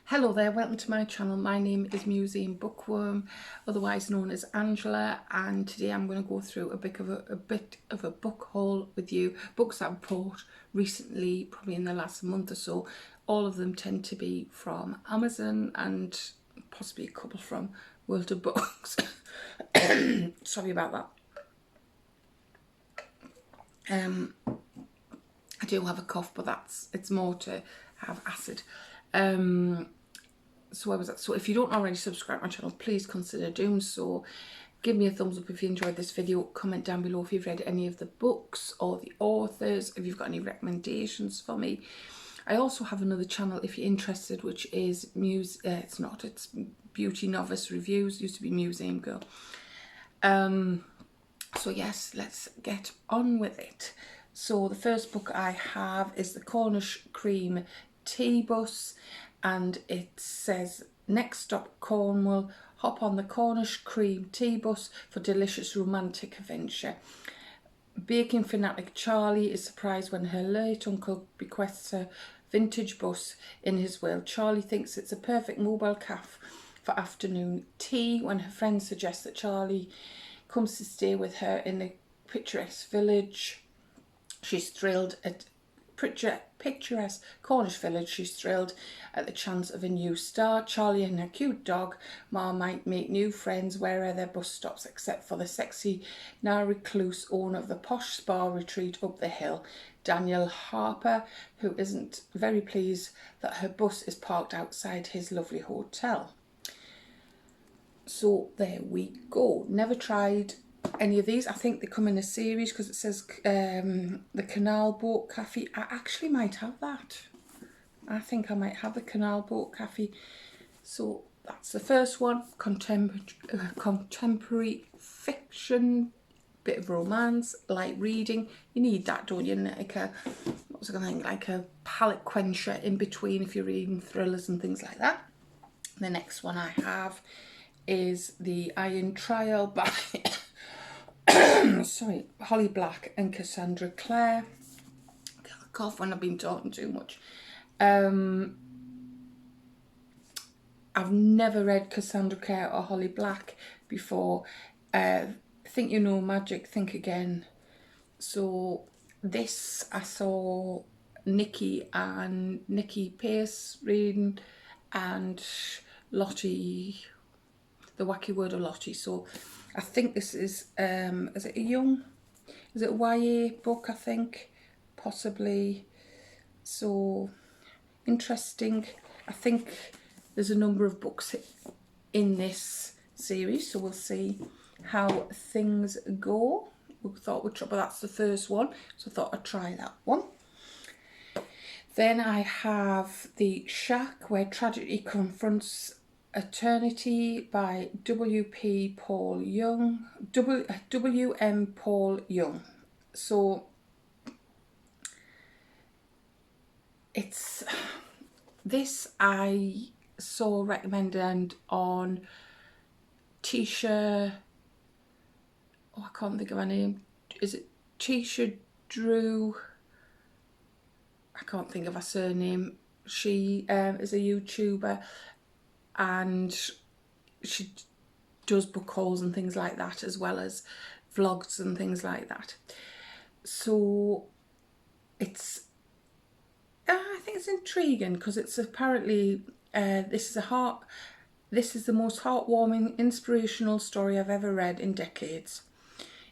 Hello there, welcome to my channel. My name is Museum Bookworm, otherwise known as Angela, and today I'm going to go through a bit of a book haul with you. Books I've bought recently, probably in the last month or so. All of them tend to be from Amazon and possibly a couple from World of Books. Sorry about that. I do have a cough, but it's more to have acid. So where was that? So if you don't already subscribe to my channel, please consider doing so. Give me a thumbs up if you enjoyed this video. Comment down below if you've read any of the books or the authors, if you've got any recommendations for me. I also have another channel if you're interested, which is it's Beauty Novice Reviews. Used to be Museum Girl. So yes, let's get on with it. So the first book I have is the Cornish Cream Tea Bus, and it says, next stop Cornwall, hop on the Cornish Cream Tea Bus for delicious romantic adventure. Baking fanatic Charlie is surprised when her late uncle bequests her vintage bus in his will. Charlie thinks it's a perfect mobile cafe for afternoon tea when her friends suggest that Charlie comes to stay with her in the picturesque village. She's thrilled at picturesque Cornish village. She's thrilled at the chance of a new start. Charlie and her cute dog Ma might make new friends wherever their bus stops, except for the sexy now recluse owner of the posh spa retreat up the hill, Daniel Harper, who isn't very pleased that her bus is parked outside his lovely hotel. So there we go. Never tried any of these. I think they come in a series because it says the Canal Boat Cafe. I actually might have that. I think I might have the Canal Boat Cafe. So that's the first one. Contemporary fiction, bit of romance, light reading. You need that, don't you? Like a, what was I going to think? Like a palate quencher in between if you're reading thrillers and things like that. The next one I have is The Iron Trial by Holly Black and Cassandra Clare. Cough when I've been talking too much. I've never read Cassandra Clare or Holly Black before. Think You Know Magic, Think Again. So this I saw Nikki Pace reading, and Lottie, The Wacky Word of Lottie. So I think this is it a YA book, I think, possibly. So interesting. I think there's a number of books in this series, so we'll see how things go. We thought we'd try, but that's the first one, so I thought I'd try that one. Then I have The Shack, Where Tragedy Confronts Eternity by W.M. Paul Young. So it's this I saw recommended on Tisha. Oh, I can't think of her name. Is it Tisha Drew? I can't think of her surname. She is a YouTuber, and she does book hauls and things like that, as well as vlogs and things like that. So it's I think it's intriguing because it's apparently this is the most heartwarming, inspirational story I've ever read in decades.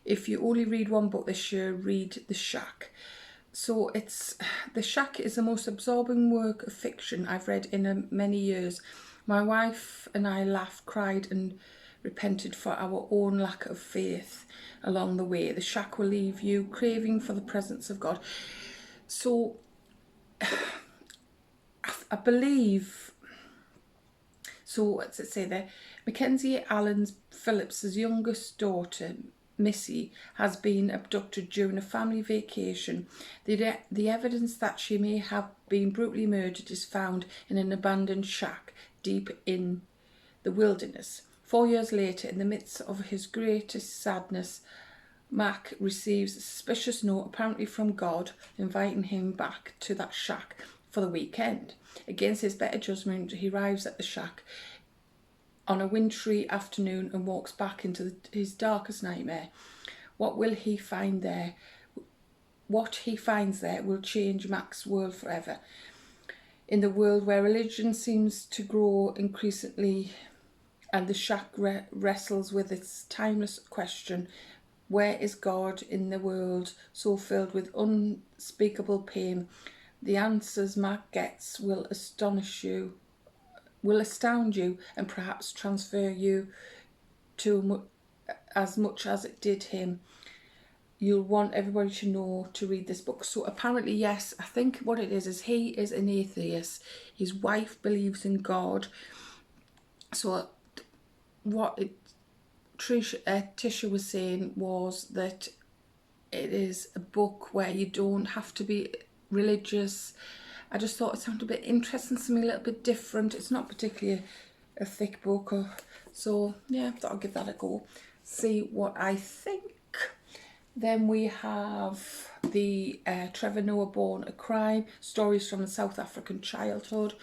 If you only read one book this year, read The Shack. So The Shack is the most absorbing work of fiction I've read in many years. My wife and I laughed, cried and repented for our own lack of faith along the way. The Shack will leave you craving for the presence of God. So I believe, so what's it say there? Mackenzie Allen Phillips's youngest daughter, Missy, has been abducted during a family vacation. The evidence that she may have been brutally murdered is found in an abandoned shack deep in the wilderness. 4 years later, in the midst of his greatest sadness, Mac receives a suspicious note, apparently from God, inviting him back to that shack. for the weekend. Against his better judgment, he arrives at the shack on a wintry afternoon and walks back into his darkest nightmare. What will he find there? What he finds there will change Mac's world forever. In the world where religion seems to grow increasingly and the shack wrestles with its timeless question, where is God in the world so filled with unspeakable pain? The answers Mac gets will astound you and perhaps transfer you to as much as it did him. You'll want everybody to know to read this book. So apparently, yes, I think what it is he is an atheist. His wife believes in God. So what Tisha was saying was that it is a book where you don't have to be religious. I just thought it sounded a bit interesting, something a little bit different. It's not particularly a thick book, so yeah, I thought I'd give that a go, see what I think. Then we have the Trevor Noah Born a Crime, Stories from the South African Childhood.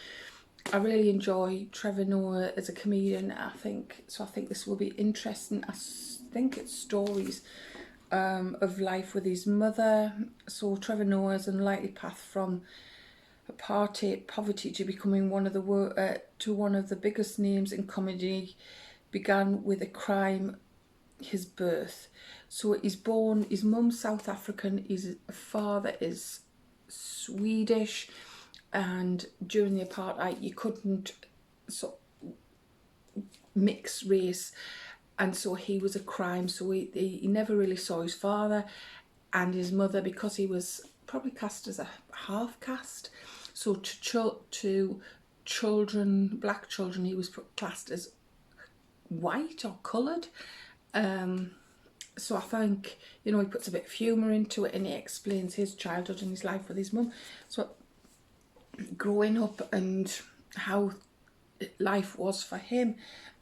I really enjoy Trevor Noah as a comedian, I think this will be interesting. I think it's stories of life with his mother. So Trevor Noah's unlikely path from apartheid poverty to becoming one of the biggest names in comedy began with a crime, his birth. So his mum's South African, his father is Swedish, and during the apartheid you couldn't mix race, and so he was a crime. So he never really saw his father and his mother because he was probably cast as a half caste. So to children, black children, he was classed as white or coloured. So I think, he puts a bit of humour into it and he explains his childhood and his life with his mum. So growing up and how life was for him,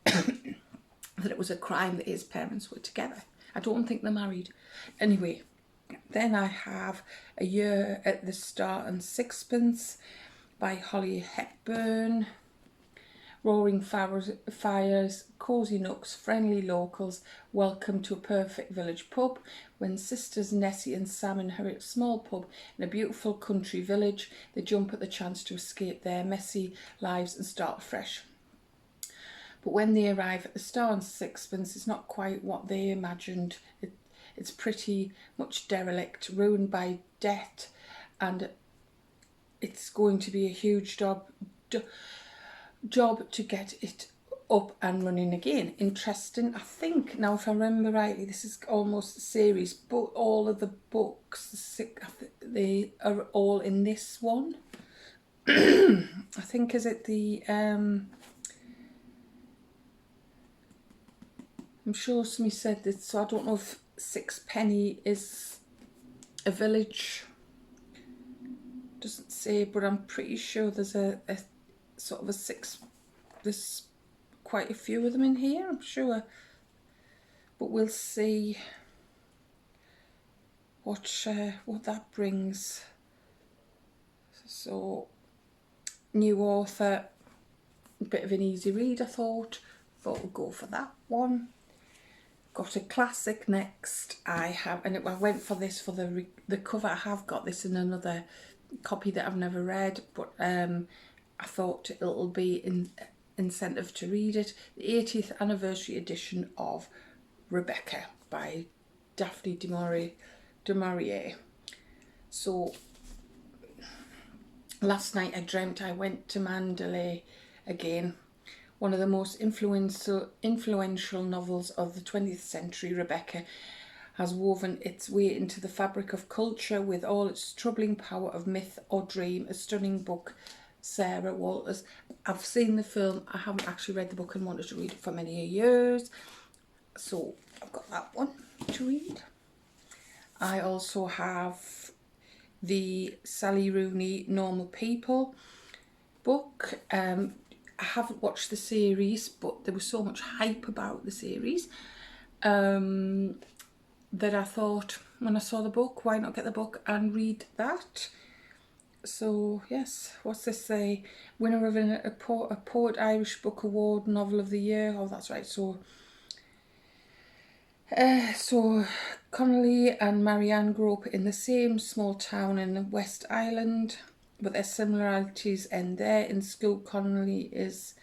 that it was a crime that his parents were together. I don't think they're married. Anyway, then I have A Year at the Star and Sixpence by Holly Hepburn. Roaring fires, cosy nooks, friendly locals, welcome to a perfect village pub. When sisters Nessie and Sam inherit a small pub in a beautiful country village, they jump at the chance to escape their messy lives and start afresh. But when they arrive at the Star and Sixpence, it's not quite what they imagined. It's pretty much derelict, ruined by debt, and it's going to be a huge job to get it up and running again. Interesting. I think, now if I remember rightly, this is almost a series, but all of the books, they are all in this one. I think, is it the... I'm sure somebody said that, so I don't know if Sixpenny is a village. Doesn't say, but I'm pretty sure there's a sort of there's quite a few of them in here, I'm sure. But we'll see what that brings. So, new author, a bit of an easy read, I thought we'll go for that one. Got a classic next. I went for this for the cover. I have got this in another copy that I've never read, but I thought it'll be incentive to read it. The 80th anniversary edition of Rebekah by Daphne du Maurier. So last night I dreamt I went to Mandalay again. One of the most influential novels of the 20th century, Rebekah has woven its way into the fabric of culture with all its troubling power of myth or dream. A stunning book, Sarah Walters. I've seen the film. I haven't actually read the book and wanted to read it for many years. So I've got that one to read. I also have the Sally Rooney Normal People book. I haven't watched the series, but there was so much hype about the series that I thought, when I saw the book, why not get the book and read that? So yes, what's this say? Winner of a Poet Irish Book Award, Novel of the Year. Oh, that's right. So Connolly and Marianne grew up in the same small town in the West Island, but their similarities end there. In school, Connell is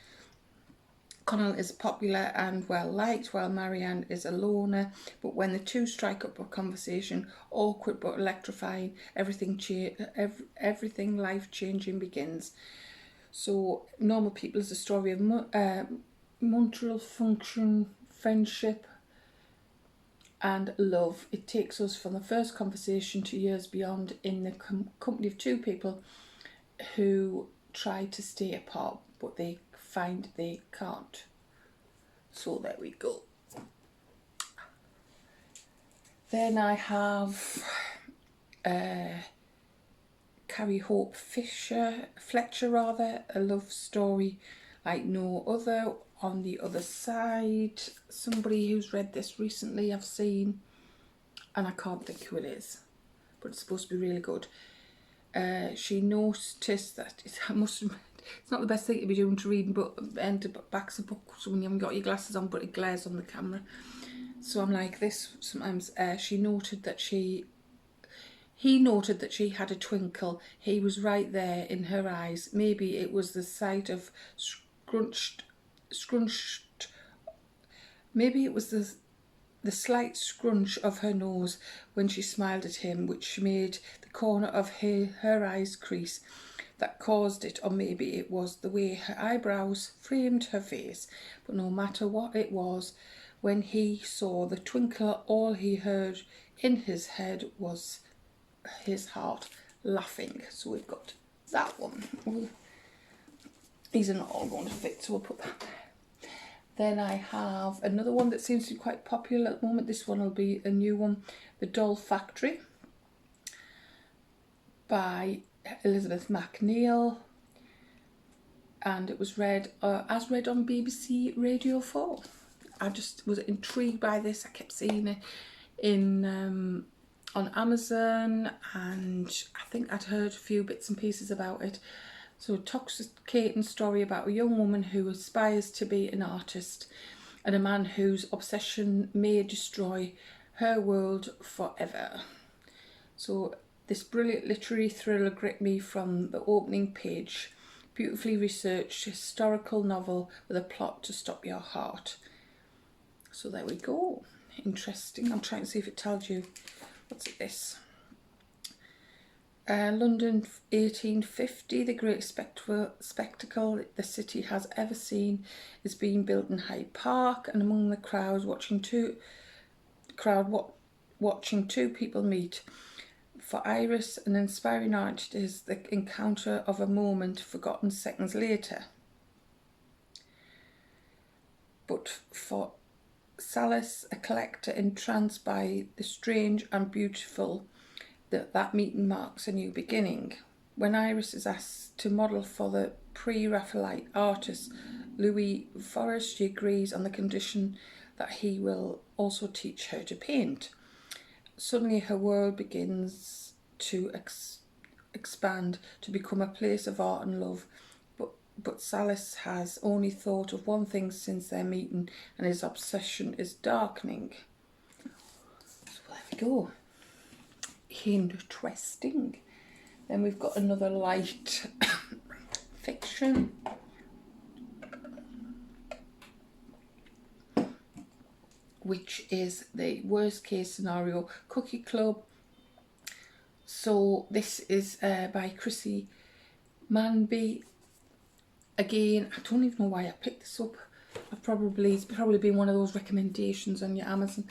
popular and well liked, while Marianne is a loner. But when the two strike up a conversation, awkward but electrifying, everything life changing begins. So, Normal People is a story of Montreal function, friendship, and love. It takes us from the first conversation to years beyond in the company of two people who try to stay apart, but they find they can't. So there we go. Then I have Carrie Hope Fletcher, a love story like no other. On the other side, somebody who's read this recently I've seen, and I can't think who it is, but it's supposed to be really good. She noticed that it's not the best thing to be doing to read, but backs of books when you haven't got your glasses on, but it glares on the camera. So I'm like this sometimes. He noted that she had a twinkle. He was right there in her eyes. Maybe it was the sight of scrunched. Maybe it was the slight scrunch of her nose when she smiled at him, which made the corner of her eyes crease, that caused it, or maybe it was the way her eyebrows framed her face. But no matter what it was, when he saw the twinkle, all he heard in his head was his heart laughing. So we've got that one. These are not all going to fit, so we'll put that there. Then I have another one that seems to be quite popular at the moment. This one will be a new one, The Doll Factory by Elizabeth MacNeil, and it was read as read on BBC Radio 4. I just was intrigued by this. I kept seeing it in on Amazon, and I think I'd heard a few bits and pieces about it. So a toxicating story about a young woman who aspires to be an artist and a man whose obsession may destroy her world forever. So this brilliant literary thriller gripped me from the opening page. Beautifully researched historical novel with a plot to stop your heart. So there we go. Interesting. I'm trying to see if it tells you. What's this? London 1850, the great spectacle the city has ever seen is being built in Hyde Park, and among the crowd watching two people meet. For Iris, an inspiring art is the encounter of a moment forgotten seconds later. But for Salis, a collector entranced by the strange and beautiful, that meeting marks a new beginning. When Iris is asked to model for the pre-Raphaelite artist Louis Forest, she agrees on the condition that he will also teach her to paint. Suddenly her world begins to expand to become a place of art and love, but Salis has only thought of one thing since their meeting, and his obsession is darkening. So there we go. Interesting. Then we've got another light fiction. Which is The Worst Case Scenario Cookie Club. So this is by Chrissy Manby. Again, I don't even know why I picked this up. It's probably been one of those recommendations on your Amazon.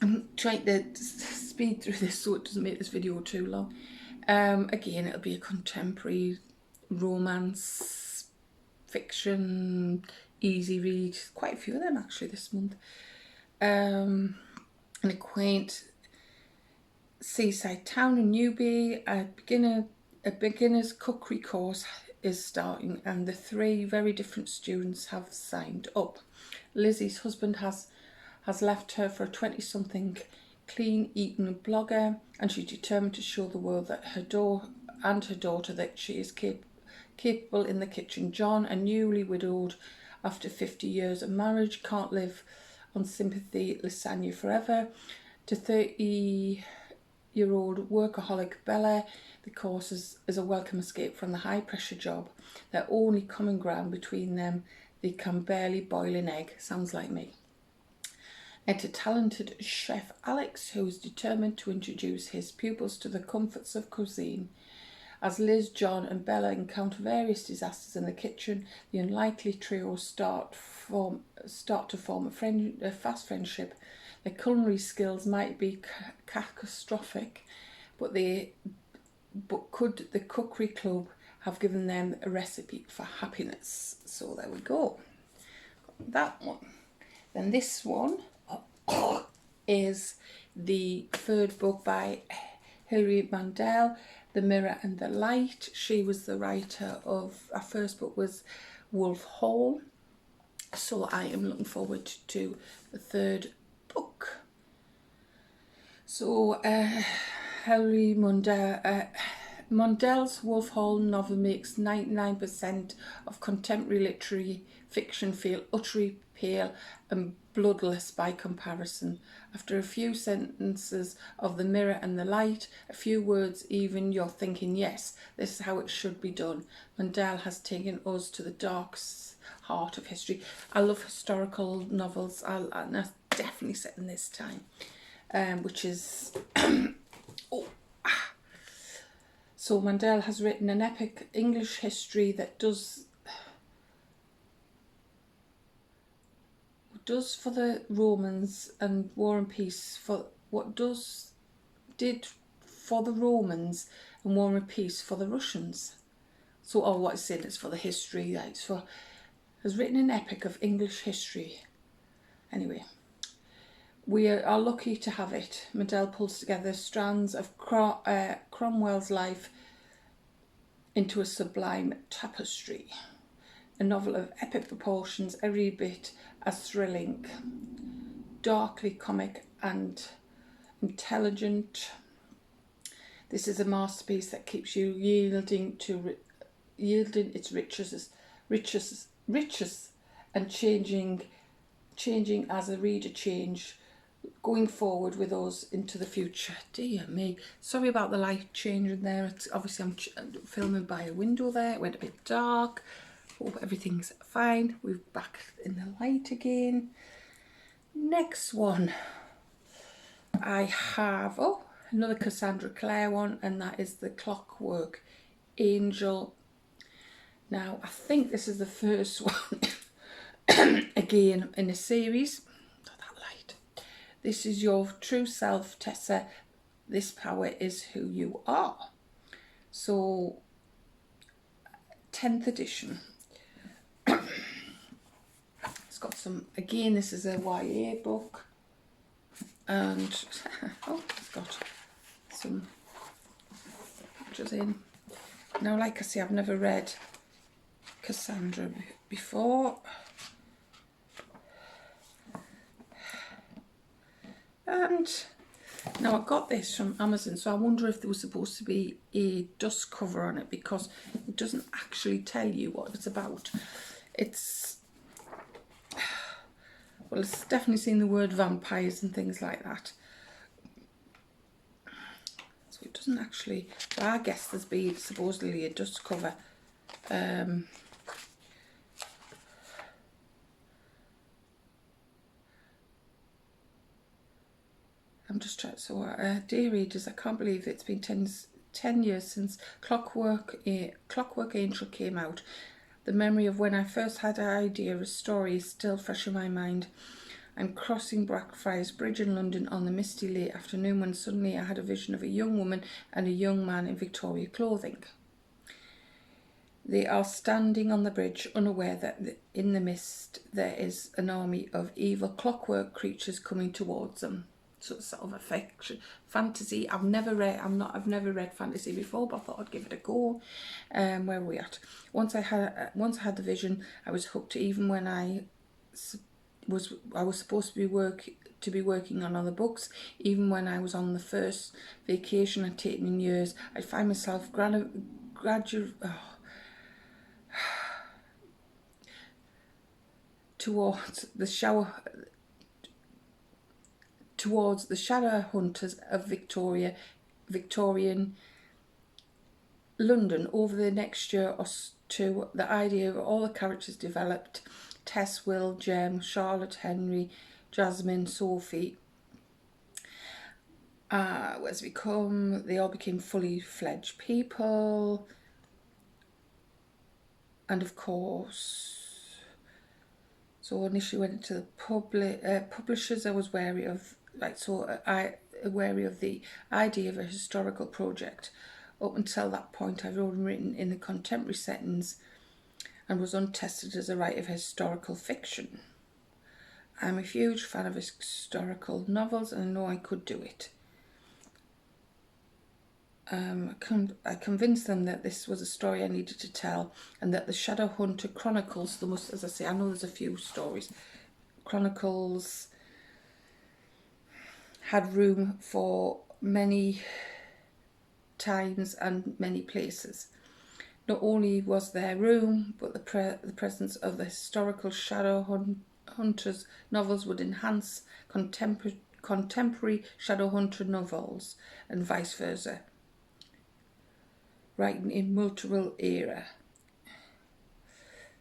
I'm trying to speed through this so it doesn't make this video too long. Again, it'll be a contemporary romance, fiction, easy read. Quite a few of them actually this month. An quaint seaside town in Newby. A beginner's cookery course is starting, and the 3 very different students have signed up. Lizzie's husband has left her for a 20-something clean-eating blogger, and she's determined to show the world that her dough and her daughter that she is capable in the kitchen. John, a newly widowed after 50 years of marriage, can't live on sympathy lasagna forever. To 30-year-old workaholic Bella, the course is a welcome escape from the high-pressure job. Their only common ground between them, they can barely boil an egg. Sounds like me. And to talented chef Alex, who is determined to introduce his pupils to the comforts of cuisine. As Liz, John and Bella encounter various disasters in the kitchen, the unlikely trio start to form a fast friendship. Their culinary skills might be catastrophic, but could the cookery club have given them a recipe for happiness? So there we go. That one. Then this one is the third book by Hilary Mandel, The Mirror and the Light. She was the writer of, our first book was Wolf Hall. So I am looking forward to the third book. So Hilary Mandel's Wolf Hall novel makes 99% of contemporary literary fiction feel utterly pale and bloodless by comparison. After a few sentences of The Mirror and the Light, a few words even, you're thinking, yes, this is how it should be done. Mandel has taken us to the dark heart of history. I love historical novels. And that's definitely set in this time, which is... So Mandel has written an epic English history that does for the Romans and War and Peace, for what did for the Romans and War and Peace for the Russians. So, or what it's saying, it's for the history, has written an epic of English history. Anyway, we are lucky to have it. Mandel pulls together strands of Cromwell's life into a sublime tapestry. A novel of epic proportions, every bit as thrilling, darkly comic and intelligent. This is a masterpiece that keeps you yielding its riches and changing as a reader change, going forward with us into the future. Dear me, sorry about the light changing there. It's obviously I'm filming by a window there. It went a bit dark. Hope everything's fine. We're back in the light again. Next one, I have another Cassandra Clare one, and that is The Clockwork Angel. Now I think this is the first one again in a series. Not that light. This is your true self, Tessa. This power is who you are. So 10th edition. It's got some, again, this is a YA book, and it's got some pictures in. Now, like I say, I've never read Cassandra before, and now I got this from Amazon, so I wonder if there was supposed to be a dust cover on it, because it doesn't actually tell you what it's about. It's definitely seen the word vampires and things like that. So it doesn't actually, but I guess there's supposedly a dust cover. I'm just trying, so dear readers, I can't believe it's been 10 years since Clockwork Angel came out. The memory of when I first had an idea of a story is still fresh in my mind. I'm crossing Blackfriars Bridge in London on the misty late afternoon when suddenly I had a vision of a young woman and a young man in Victoria clothing. They are standing on the bridge, unaware that in the mist there is an army of evil clockwork creatures coming towards them. So it's sort of a fiction, fantasy. I've never read fantasy before, but I thought I'd give it a go. Where are we at? Once I had the vision, I was hooked. Even when I was supposed to to be working on other books. Even when I was on the first vacation I'd taken in years, I'd find myself towards the shadow hunters of Victorian London. Over the next year or two, the idea of all the characters developed. Tess, Will, Jem, Charlotte, Henry, Jasmine, Sophie. They all became fully fledged people. And of course, so initially went into the publishers. I was wary of, wary of the idea of a historical project. Up until that point, I'd only written in the contemporary settings and was untested as a writer of historical fiction. I'm a huge fan of historical novels and I know I could do it. I convinced them that this was a story I needed to tell and that the Shadow Hunter Chronicles, as I say, I know there's a few stories, Chronicles had room for many times and many places. Not only was there room, but the presence of the historical Shadow Hunters novels would enhance contemporary Shadow Hunter novels and vice versa. Writing in multiple era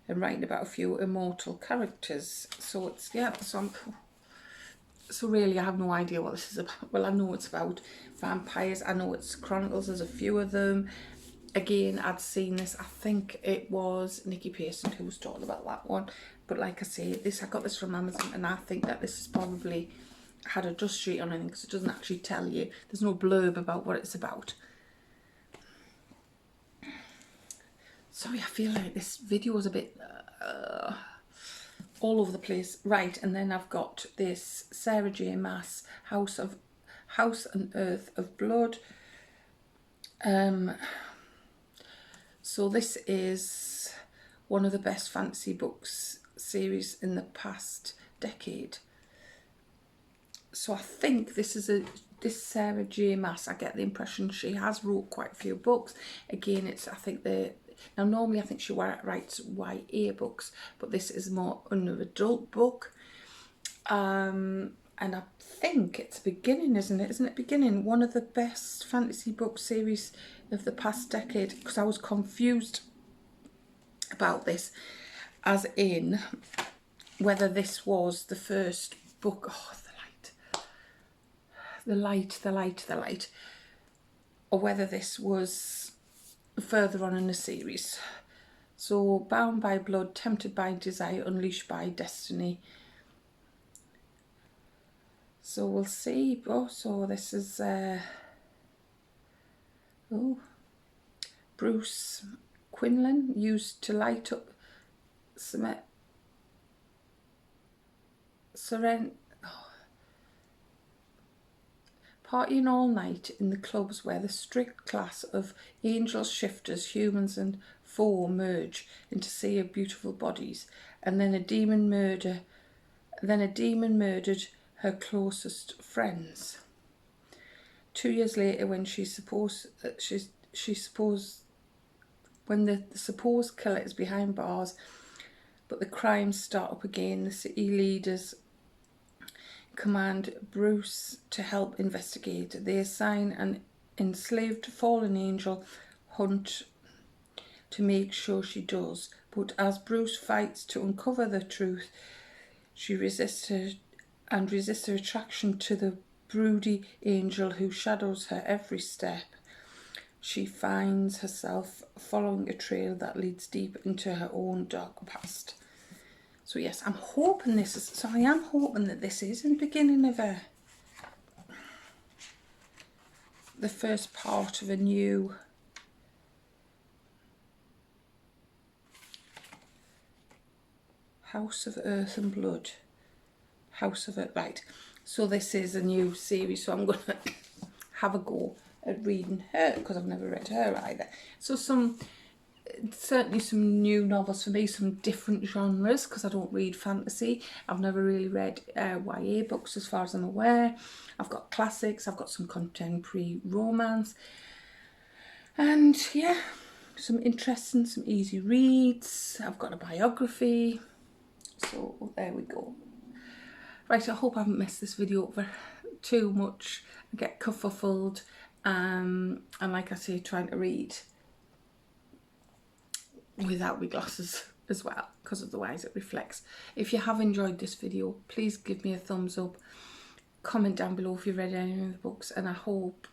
and writing about a few immortal characters. So it's, so really I have no idea what this is about. Well, I know it's about vampires, I know it's Chronicles, there's a few of them. Again, I'd seen this, I think it was Nikki Pearson who was talking about that one. But like I say, I got this from Amazon and I think that this has probably had a dust sheet on it because it doesn't actually tell you. There's no blurb about what it's about. Sorry, I feel like this video is a bit all over the place. Right, and then I've got this Sarah J. Maas, House and Earth of Blood. So this is one of the best fantasy books series in the past decade. So I think this Sarah J. Maas, I get the impression she has wrote quite a few books. Again, now normally I think she writes YA books, but this is more an adult book. And I think it's beginning, isn't it? Beginning? One of the best fantasy book series of the past decade, because I was confused about this, as in whether this was the first book. Oh, the light. Or whether this was further on in the series. So, bound by blood, tempted by desire, unleashed by destiny. So we'll see. Oh, so this is Bruce Quinlan used to light up partying all night in the clubs where the strict class of angels, shifters, humans and foe merge into sea of beautiful bodies, and then a demon murdered her closest friends. 2 years later, when when the supposed killer is behind bars, but the crimes start up again, the city leaders command Bruce to help investigate. They assign an enslaved fallen angel hunt to make sure she does. But as Bruce fights to uncover the truth, she resists her attraction to the broody angel who shadows her every step. She finds herself following a trail that leads deep into her own dark past. So yes, I am hoping that this is the beginning of the first part of a new House of Earth and Blood. House of Earth, right. So this is a new series, so I'm going to have a go at reading her, because I've never read her either. So some certainly some new novels for me, some different genres, because I don't read fantasy. I've never really read YA books as far as I'm aware. I've got classics, I've got some contemporary romance, and yeah, some interesting, some easy reads. I've got a biography, so there we go. Right, I hope I haven't messed this video over too much. I get kerfuffled, and like I say, trying to read without my glasses as well, because of the ways it reflects. If you have enjoyed this video, please give me a thumbs up, comment down below if you've read any of the books, and I hope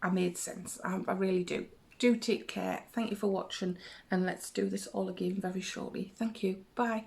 I made sense. I really do. Do take care. Thank you for watching, and let's do this all again very shortly. Thank you. Bye.